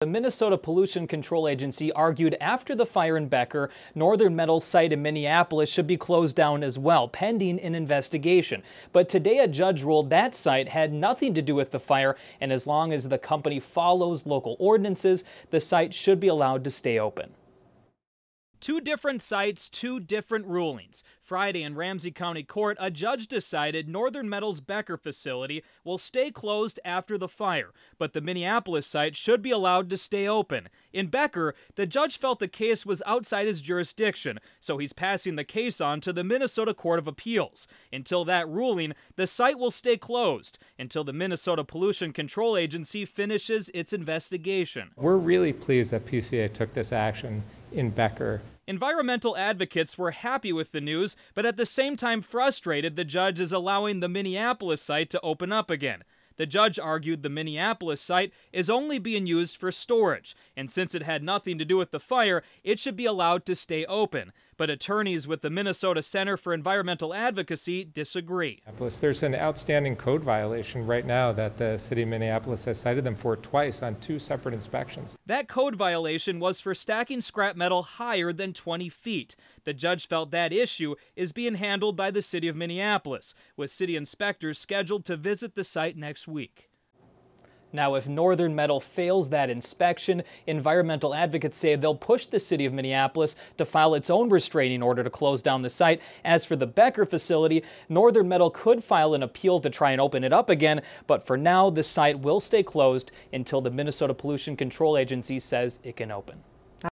The Minnesota Pollution Control Agency argued after the fire in Becker, Northern Metal's site in Minneapolis should be closed down as well, pending an investigation. But today a judge ruled that site had nothing to do with the fire, and as long as the company follows local ordinances, the site should be allowed to stay open. Two different sites, two different rulings. Friday in Ramsey County Court, a judge decided Northern Metal's Becker facility will stay closed after the fire, but the Minneapolis site should be allowed to stay open. In Becker, the judge felt the case was outside his jurisdiction, so he's passing the case on to the Minnesota Court of Appeals. Until that ruling, the site will stay closed until the Minnesota Pollution Control Agency finishes its investigation. We're really pleased that PCA took this action in Becker. Environmental advocates were happy with the news, but at the same time frustrated the judge is allowing the Minneapolis site to open up again. The judge argued the Minneapolis site is only being used for storage, and since it had nothing to do with the fire, it should be allowed to stay open. But attorneys with the Minnesota Center for Environmental Advocacy disagree. There's an outstanding code violation right now that the city of Minneapolis has cited them for twice on two separate inspections. That code violation was for stacking scrap metal higher than 20 feet. The judge felt that issue is being handled by the city of Minneapolis, with city inspectors scheduled to visit the site next week. Now, if Northern Metal fails that inspection, environmental advocates say they'll push the city of Minneapolis to file its own restraining order to close down the site. As for the Becker facility, Northern Metal could file an appeal to try and open it up again, but for now, the site will stay closed until the Minnesota Pollution Control Agency says it can open.